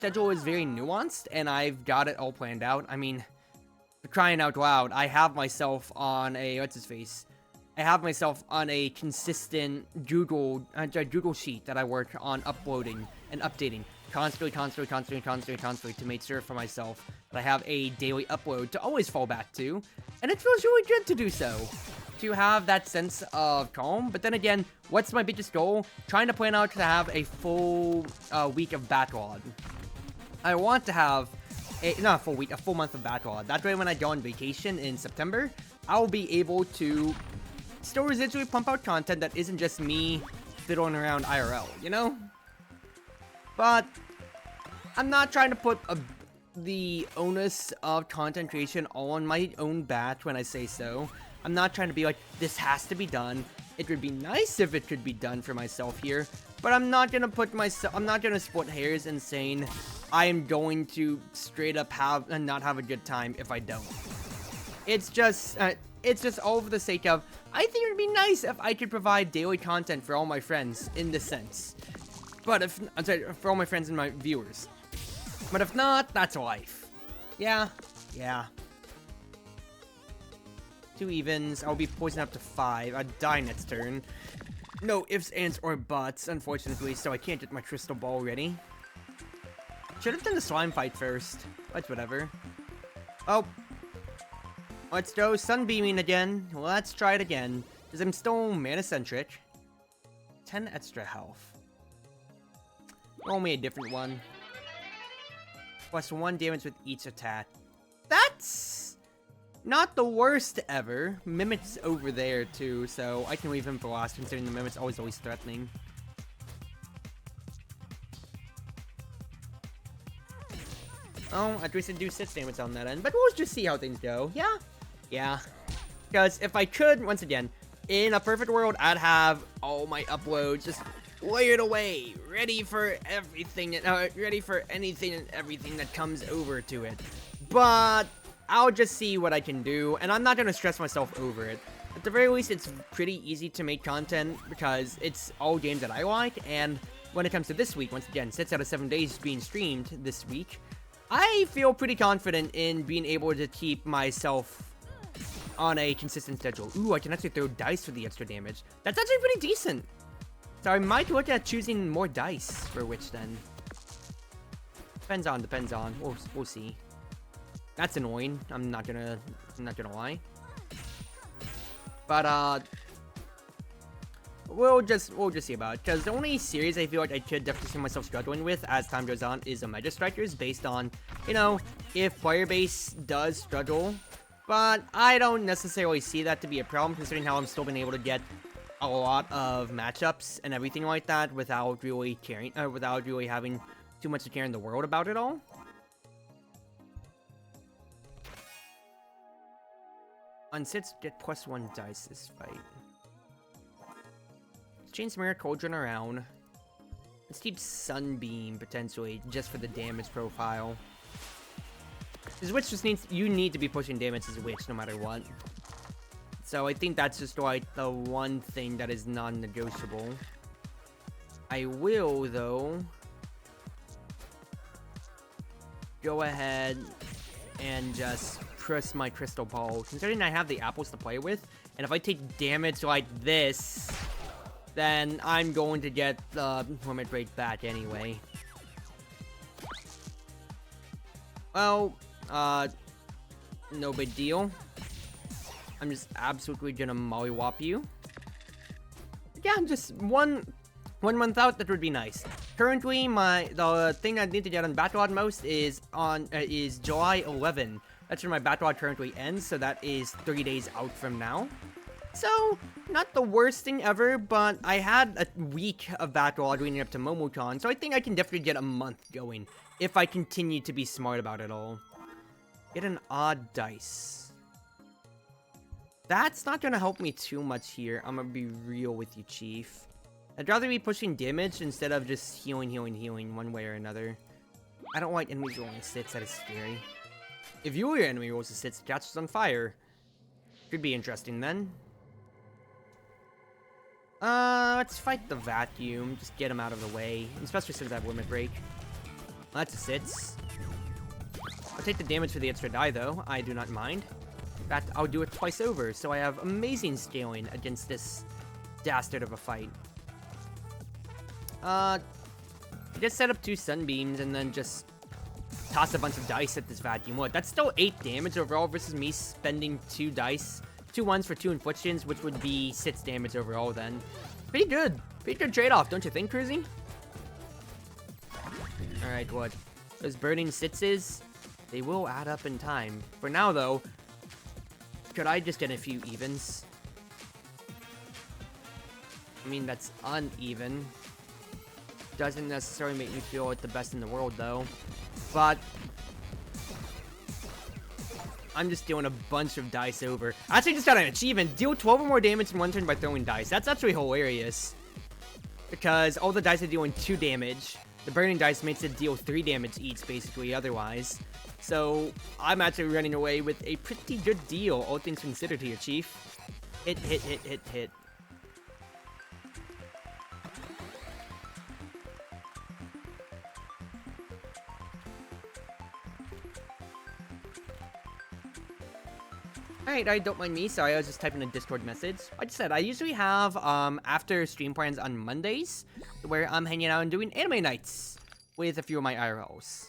schedule is very nuanced, and I've got it all planned out. I mean, for crying out loud, I have myself on a, I have myself on a consistent Google sheet that I work on uploading and updating constantly to make sure for myself that I have a daily upload to always fall back to, and it feels really good to do so. To have that sense of calm, but then again, what's my biggest goal? Trying to plan out to have a full week of backlog. I want to have not a full week, a full month of backlog. That way when I go on vacation in September, I'll be able to still residually pump out content that isn't just me fiddling around IRL, you know? But I'm not trying to put the onus of content creation all on my own back when I say so. I'm not trying to be like, this has to be done. It would be nice if it could be done for myself here, but I'm not gonna split hairs and saying I am going to straight up not have a good time if I don't. It's just all for the sake of, I think it would be nice if I could provide daily content for all my friends in this sense. But for all my friends and my viewers. But if not, that's life. Yeah. 2 evens. I'll be poisoned up to 5. I'd die next turn. No ifs, ands, or buts, unfortunately, so I can't get my crystal ball ready. Should have done the slime fight first. But whatever. Oh. Let's go sunbeaming again. Let's try it again. Because I'm still mana-centric. 10 extra health. Roll me a different one. Plus 1 damage with each attack. That's not the worst ever. Mimic's over there too, so I can leave him for last, considering the Mimic's always threatening. Oh, at least I do 6 damage on that end, but we'll just see how things go. Yeah. Because if I could, once again, in a perfect world, I'd have all my uploads just layered away, ready for everything, ready for anything and everything that comes over to it. But I'll just see what I can do, and I'm not going to stress myself over it. At the very least, it's pretty easy to make content because it's all games that I like, and when it comes to this week, once again, 6 out of 7 days being streamed this week, I feel pretty confident in being able to keep myself on a consistent schedule. Ooh, I can actually throw dice for the extra damage. That's actually pretty decent. So I might look at choosing more dice for which then. Depends on. We'll see. That's annoying. I'm not gonna lie. But we'll just see about it. Because the only series I feel like I could definitely see myself struggling with as time goes on is Omega Strikers, based on, you know, if player base does struggle. But I don't necessarily see that to be a problem, considering how I'm still been able to get a lot of matchups and everything like that without really caring, without really having too much to care in the world about it all. On 6, get +1 dice this fight. Let's change Mirror Cauldron around. Let's keep Sunbeam potentially just for the damage profile. This witch just needs, you need to be pushing damage as a witch no matter what. So I think that's just like the one thing that is non-negotiable. I will, though, go ahead and just press my crystal ball, considering I have the apples to play with, and if I take damage like this, then I'm going to get the limit break back anyway. Well, no big deal. I'm just absolutely gonna mollywop you. Yeah, just one month out, that would be nice. Currently, the thing I need to get on backlog most is July 11. That's when my backlog currently ends, so that is 3 days out from now. So, not the worst thing ever, but I had a week of backlog leading up to MomoCon, so I think I can definitely get a month going if I continue to be smart about it all. Get an odd dice. That's not gonna help me too much here. I'm gonna be real with you, Chief. I'd rather be pushing damage instead of just healing one way or another. I don't like enemies rolling 6, that is scary. If your enemy rolls a 6, catches on fire. Could be interesting then. Let's fight the vacuum. Just get him out of the way. Especially since I have limit break. That's a 6. I'll take the damage for the extra die, though. I do not mind. In fact, I'll do it twice over, so I have amazing scaling against this dastard of a fight. Just set up 2 sunbeams and then just toss a bunch of dice at this vacuum wood. That's still 8 damage overall versus me spending 2 dice. 2 ones for 2 inflictions, which would be 6 damage overall then. Pretty good. Pretty good trade-off, don't you think, Cruzy? Alright, what? Those burning 6s, they will add up in time. For now, though, could I just get a few evens? I mean, that's uneven. Doesn't necessarily make me feel like the best in the world, though. But I'm just doing a bunch of dice over. I actually just got an achievement. Deal 12 or more damage in 1 turn by throwing dice. That's actually hilarious. Because all the dice are dealing 2 damage. The burning dice makes it deal 3 damage each, basically, otherwise. So, I'm actually running away with a pretty good deal, all things considered here, Chief. Hit, hit, hit, hit, hit. Alright, don't mind me. Sorry, I was just typing a Discord message. Like I said, I usually have, after stream plans on Mondays, where I'm hanging out and doing anime nights with a few of my IRLs.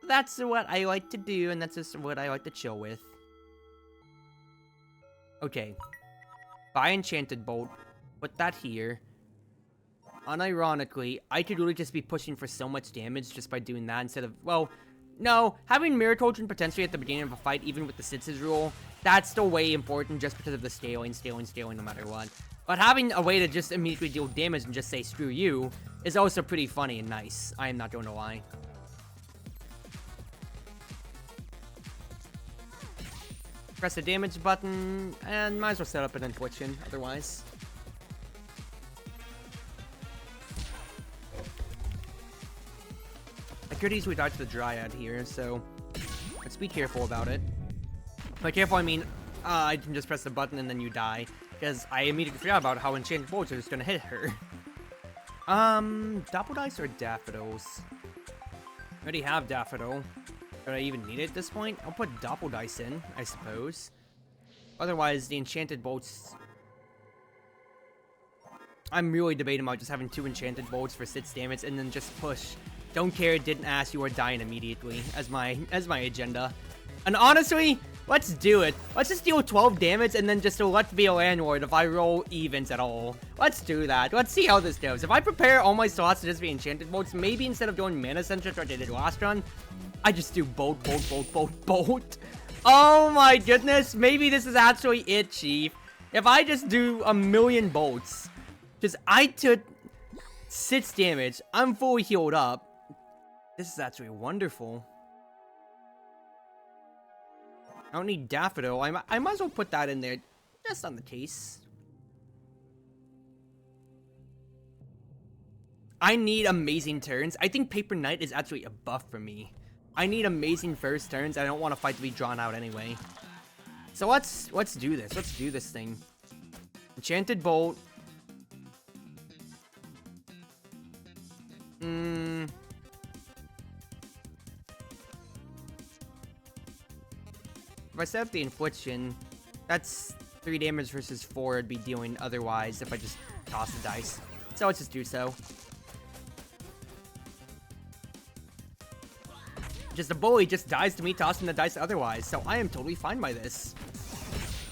That's what I like to do, and that's just what I like to chill with. Okay. Buy Enchanted Bolt. Put that here. Unironically, I could really just be pushing for so much damage just by doing that instead of, well, no, having Mirror Cauldron potentially at the beginning of a fight, even with the Sitses rule, that's still way important just because of the scaling no matter what. But having a way to just immediately deal damage and just say, screw you, is also pretty funny and nice. I am not going to lie. Press the damage button, and might as well set up an infliction, otherwise. I could easily dodge the Dryad here, so let's be careful about it. By careful, I mean, I can just press the button and then you die, because I immediately forgot about how Enchanted Bolts are just gonna hit her. Doppel Dice or Daffodils? I already have Daffodil. Do I even need it at this point? I'll put Doppel Dice in, I suppose. Otherwise, the Enchanted Bolts... I'm really debating about just having 2 Enchanted Bolts for 6 damage and then just push. Don't care, didn't ask, you are dying immediately as my agenda. And honestly, let's do it. Let's just deal 12 damage and then just let be a landlord if I roll evens at all. Let's do that. Let's see how this goes. If I prepare all my slots to just be Enchanted Bolts, maybe instead of doing Mana Centric like I did last run, I just do bolt. Oh my goodness. Maybe this is actually it, Chief. If I just do a million bolts, because I took 6 damage, I'm fully healed up. This is actually wonderful. I don't need Daffodil. I might as well put that in there, just on the case. I need amazing turns. I think Paper Knight is actually a buff for me. I need amazing first turns. I don't want a fight to be drawn out anyway. So let's do this. Let's do this thing. Enchanted Bolt. If I set up the infliction, that's 3 damage versus 4 I'd be dealing otherwise if I just toss the dice. So let's just do so. Just a bully just dies to me tossing the dice otherwise, so I am totally fine by this.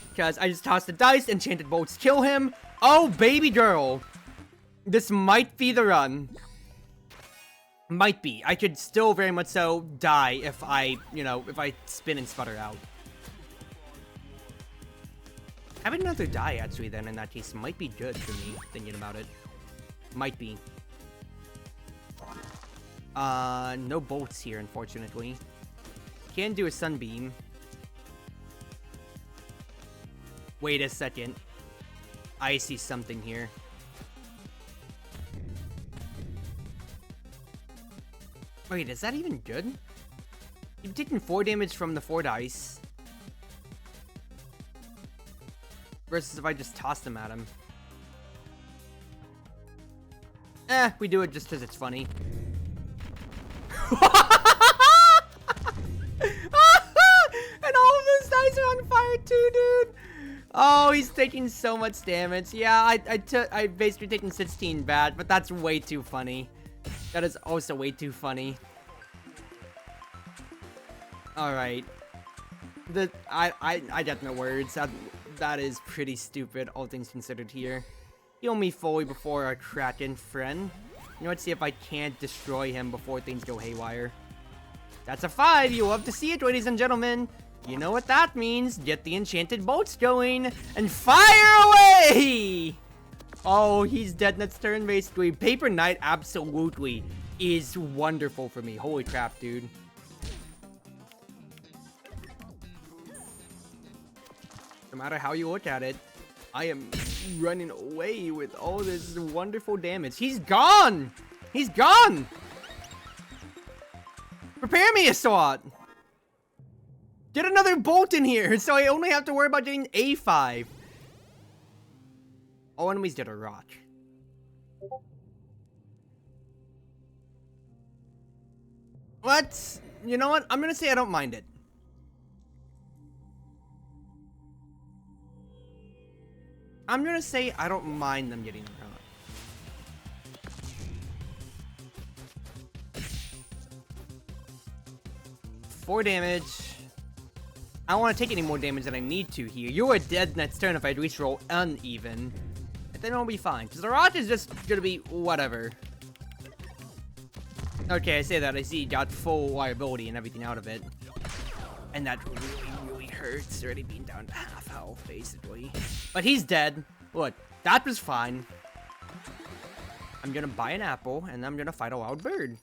Because I just tossed the dice, Enchanted Bolts kill him. Oh, baby girl! This might be the run. Might be. I could still very much so die if I, if I spin and sputter out. Having another die, actually, then, in that case, might be good for me, thinking about it. Might be. No bolts here, unfortunately. Can do a Sunbeam. Wait a second. I see something here. Wait, is that even good? You've taken 4 damage from the 4 dice. Versus if I just toss them at him. We do it just because it's funny. And all of those dice are on fire too, dude. Oh, he's taking so much damage. Yeah, I basically taken 16 bad, but that's way too funny. That is also way too funny. All right. I got no words. That is pretty stupid, all things considered here. Heal me fully before our Kraken friend. You know, let's see if I can't destroy him before things go haywire. That's a 5. You love to see it, ladies and gentlemen. You know what that means. Get the enchanted bolts going and fire away! Oh, he's dead next turn, basically. Paper Knight absolutely is wonderful for me. Holy crap, dude. No matter how you look at it, I am running away with all this wonderful damage. He's gone! He's gone! Prepare me a slot! Get another bolt in here, so I only have to worry about getting A5. All enemies did a rock. What? You know what? I'm gonna say I don't mind it. I'm gonna say I don't mind them getting a rock. 4 damage. I don't want to take any more damage than I need to here. You are dead next turn if I at least roll uneven. And then I'll be fine. Because the rock is just gonna be whatever. Okay, I say that. I see you got full liability and everything out of it. And that really hurts. Already being down to half health, basically. But he's dead. Look, that was fine. I'm gonna buy an apple, and I'm gonna fight a wild bird.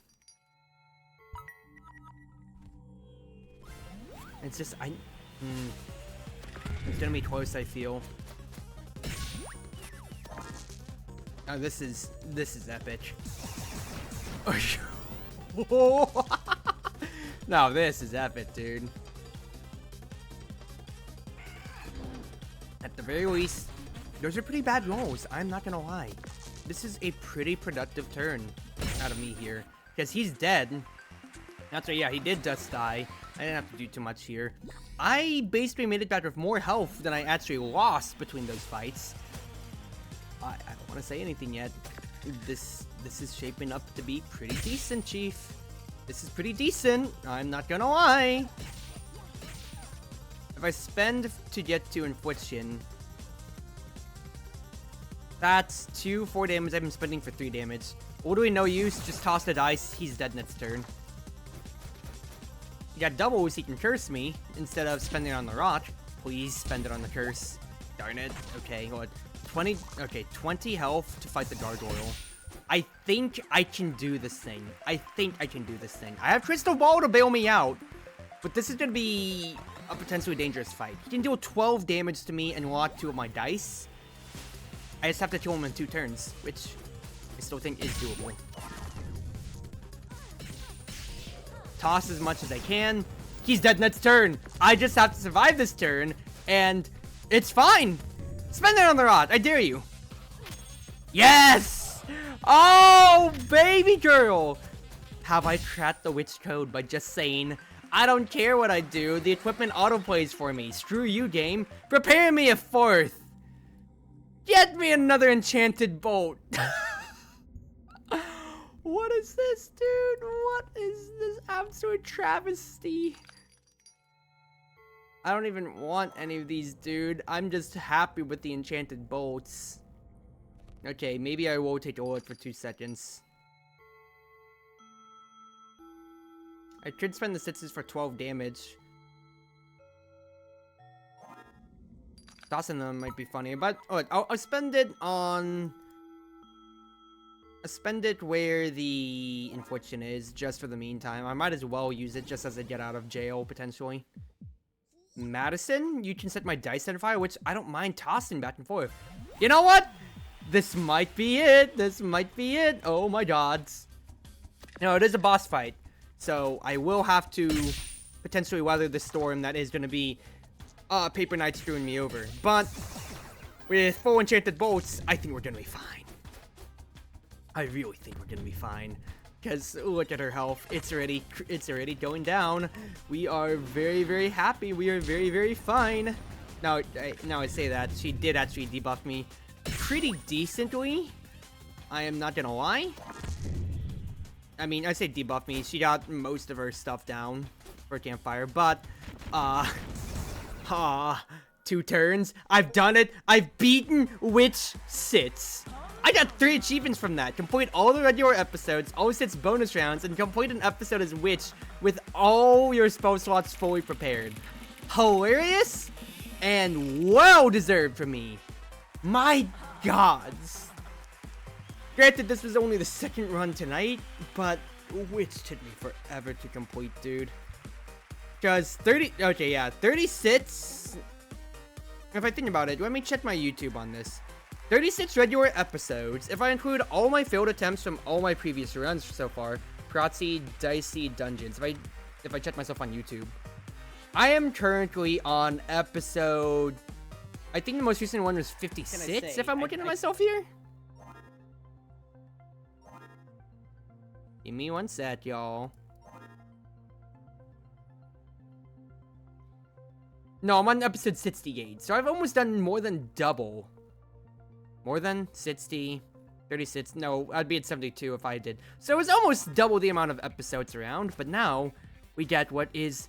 It's just, it's gonna be close, I feel. Oh, this is epic. No, this is epic, dude. At the very least, those are pretty bad rolls, I'm not gonna lie. This is a pretty productive turn out of me here. Because he's dead. That's right, yeah, he did just die. I didn't have to do too much here. I basically made it back with more health than I actually lost between those fights. I don't want to say anything yet. This is shaping up to be pretty decent, Chief. This is pretty decent. I'm not gonna lie. If I spend to get to Infliction, that's 4 damage. I've been spending for 3 damage. Literally no use. Just toss the dice. He's dead next turn. You got doubles, he can curse me instead of spending it on the rock. Please spend it on the curse. Darn it. Okay, what? 20 health to fight the gargoyle. I think I can do this thing. I have Crystal Ball to bail me out, but this is gonna be a potentially dangerous fight. He can deal 12 damage to me and lock 2 of my dice. I just have to kill him in 2 turns, which I still think is doable. Toss as much as I can. He's dead next turn. I just have to survive this turn, and it's fine. Spend it on the rod. I dare you. Yes! Oh, baby girl. Have I cracked the witch code by just saying, I don't care what I do. The equipment autoplays for me. Screw you, game. Prepare me a 4th. Get me another enchanted bolt. What is this, dude? What is this absolute travesty? I don't even want any of these, dude. I'm just happy with the enchanted bolts. Okay, maybe I will take a look for 2 seconds. I could spend the 6s for 12 damage. Tossing them might be funny, but I'll spend it on... spend it where the Infliction is, just for the meantime. I might as well use it just as I get out of jail, potentially. Madison, you can set my dice on fire, which I don't mind tossing back and forth. You know what? This might be it. This might be it. Oh my gods. No, it is a boss fight. So I will have to potentially weather the storm that is going to be Paper Knight screwing me over. But with full enchanted bolts, I think we're going to be fine. I really think we're gonna be fine. Because look at her health. It's already going down. We are very, very happy. We are very, very fine. Now I say that, she did actually debuff me pretty decently. I am not gonna lie. I mean, I say debuff me. She got most of her stuff down for campfire, but 2 turns. I've done it. I've beaten Witch Sits. I got 3 achievements from that. Complete all the regular episodes, all 6 bonus rounds, and complete an episode as Witch with all your spell slots fully prepared. Hilarious and well deserved for me. My gods. Granted, this was only the 2nd run tonight, but Witch took me forever to complete, dude. Because 36. If I think about it, let me check my YouTube on this. 36 regular episodes. If I include all my failed attempts from all my previous runs so far, Proxy, Dicey Dungeons. If I check myself on YouTube, I am currently on episode. I think the most recent one was 56. If I'm looking at myself here. Give me one sec, y'all. No, I'm on episode 68, so I've almost done more than double. More than 60, 36, no, I'd be at 72 if I did. So it was almost double the amount of episodes around, but now we get what is